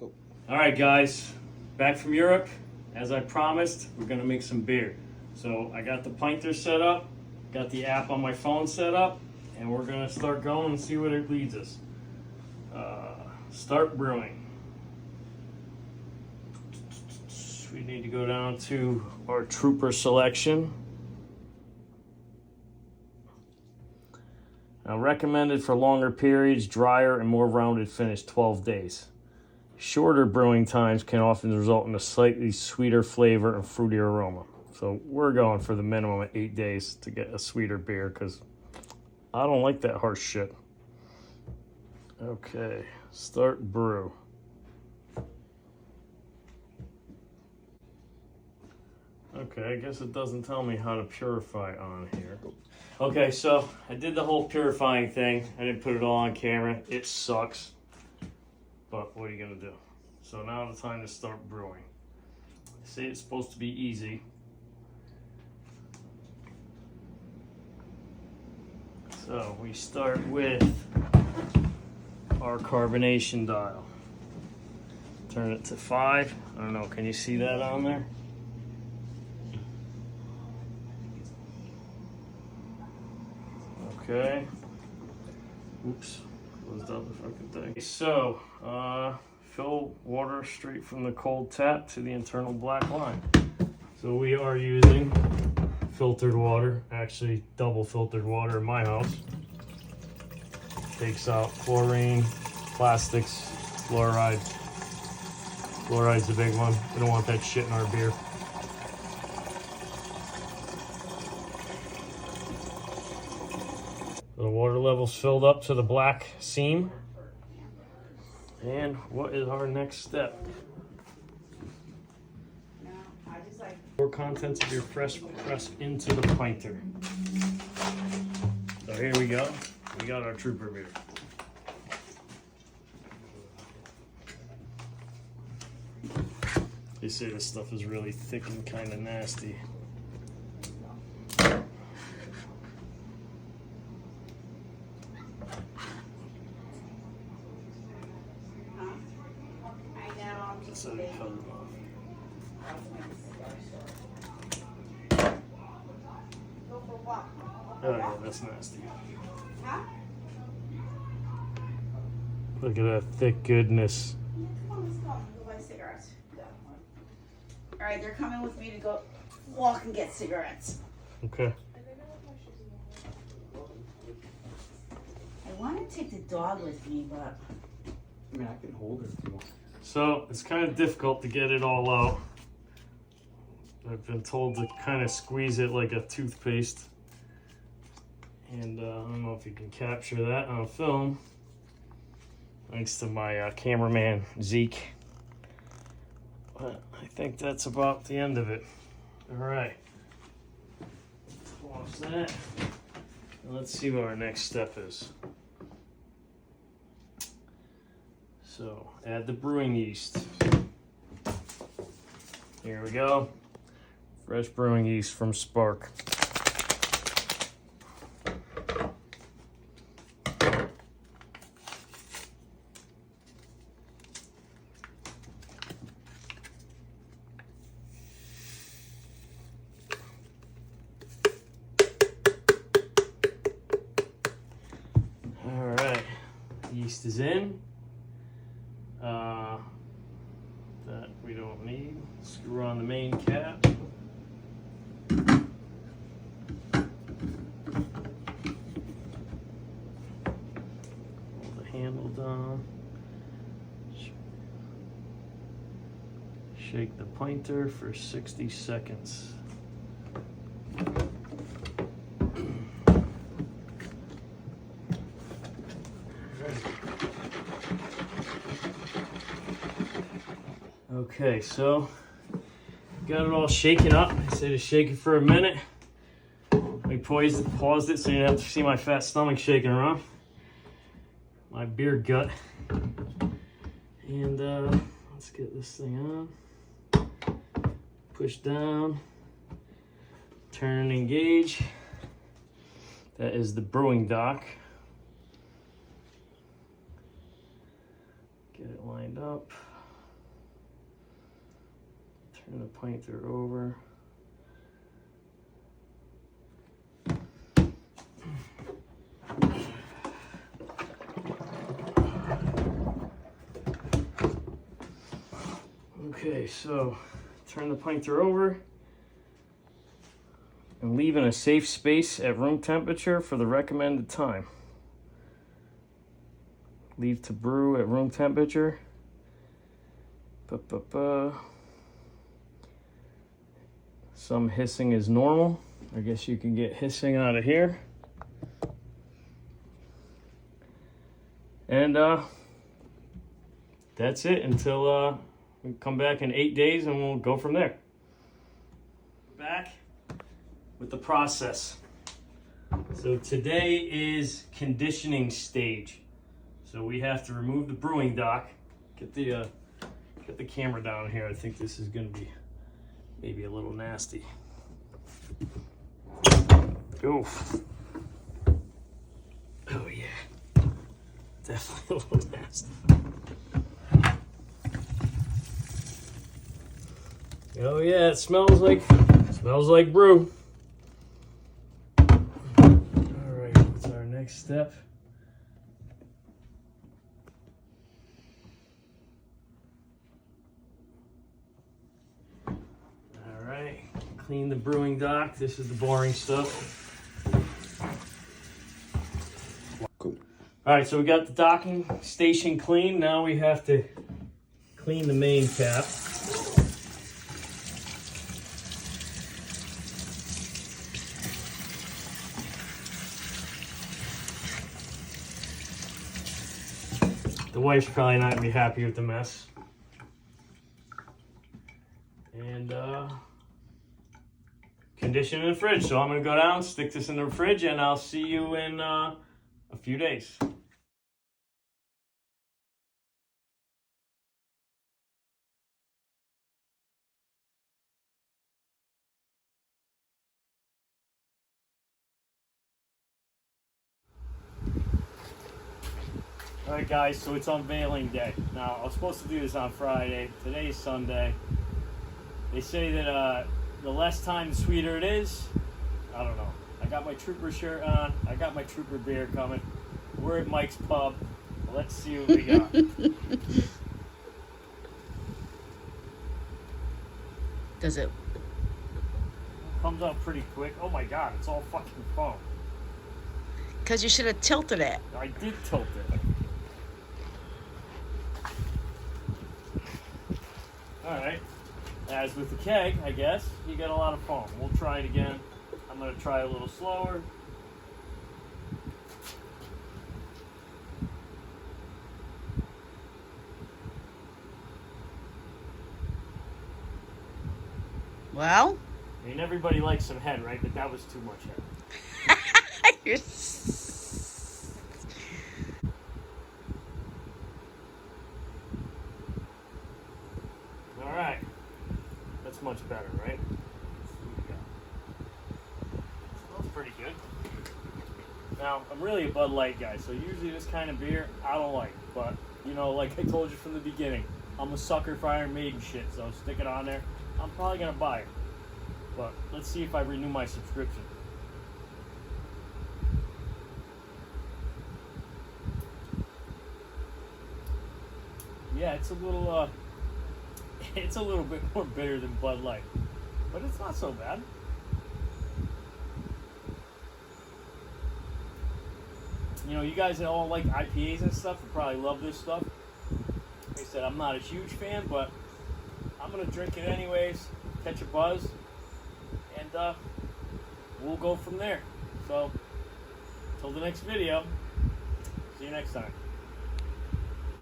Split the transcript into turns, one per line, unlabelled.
Go.
All right, guys, back from Europe. As I promised, we're gonna make some beer. So I got the Pinter set up, got the app on my phone set up, and we're gonna start going and see what it leads us. Start brewing. We need to go down to our trooper selection. Now, recommended for longer periods, drier and more rounded finish, 12 days. Shorter brewing times can often result in a slightly sweeter flavor and fruitier aroma. So we're going for the minimum of 8 days to get a sweeter beer because I don't like that harsh shit. Okay, start brew. Okay, I guess it doesn't tell me how to purify on here. Okay, so I did the whole purifying thing. I didn't put it all on camera. It sucks. But what are you gonna do? So now the time to start brewing. They say it's supposed to be easy. So we start with our carbonation dial. Turn it to 5. I don't know, can you see that on there? Okay. Oops. Closed out the fucking thing. So, fill water straight from the cold tap to the internal black line. So we are using filtered water, actually double filtered water in my house. Takes out chlorine, plastics, fluoride. Fluoride's the big one. We don't want that shit in our beer. The water level's filled up to the black seam. And what is our next step? Pour contents of your fresh press into the Pinter. So here we go. We got our trooper beer. They say this stuff is really thick and kind of nasty. So they cut it off. Oh yeah, that's nasty. Look at that thick goodness.
All right, they're coming with me to go walk and get cigarettes.
Okay.
I want to take the dog with me, but
I mean, I can hold it if you want.
So it's kind of difficult to get it all out. I've been told to kind of squeeze it like a toothpaste. And I don't know if you can capture that on film. Thanks to my cameraman, Zeke. But I think that's about the end of it. All right. Wash that. And let's see what our next step is. So add the brewing yeast. Here we go. Fresh brewing yeast from Spark. All right, yeast is in. That we don't need. Screw on the main cap. Hold the handle down. Shake the Pinter for 60 seconds. Okay, so got it all shaken up. I say to shake it for a minute. We paused it so you didn't have to see my fat stomach shaking around. My beer gut. And let's get this thing on. Push down. Turn and engage. That is the brewing dock. Get it lined up. Turn the Pinter over. Okay, so turn the Pinter over and leave in a safe space at room temperature for the recommended time. Leave to brew at room temperature. Some hissing is normal. I guess you can get hissing out of here. And that's it until we come back in 8 days and we'll go from there. Back with the process. So today is conditioning stage. So we have to remove the brewing dock. Get the camera down here. I think this is going to be maybe a little nasty. Oof. Oh yeah. Definitely a little nasty. Oh yeah, it smells like brew. All right, what's our next step? All right, clean the brewing dock. This is the boring stuff.
Cool.
All right, so we got the docking station clean. Now we have to clean the main cap. The wife's probably not gonna be happy with the mess. And condition in the fridge. So I'm gonna go down, stick this in the fridge, and I'll see you in a few days. Alright guys, so it's unveiling day. Now, I was supposed to do this on Friday. Today is Sunday. They say that the less time, the sweeter it is. I don't know. I got my Trooper shirt on. I got my Trooper beer coming. We're at Mike's Pub. Let's see what we got.
Does it?
Comes out pretty quick. Oh my god, it's all fucking foam.
Because you should have tilted it.
I did tilt it. Alright, as with the keg, I guess, you get a lot of foam. We'll try it again. I'm going to try a little slower.
Well?
I mean, everybody likes some head, right? But that was too much head.
You're
Alright. That's much better, right? Smells pretty good. Now, I'm really a Bud Light guy, so usually this kind of beer I don't like. But, you know, like I told you from the beginning, I'm a sucker for Iron Maiden shit, so stick it on there. I'm probably going to buy it. But let's see if I renew my subscription. Yeah, it's a little bit more bitter than Bud Light, but it's not so bad. You know, you guys that all like IPAs and stuff will probably love this stuff. Like I said, I'm not a huge fan, but I'm gonna drink it anyways, catch a buzz, and we'll go from there. So, till the next video, see you next time.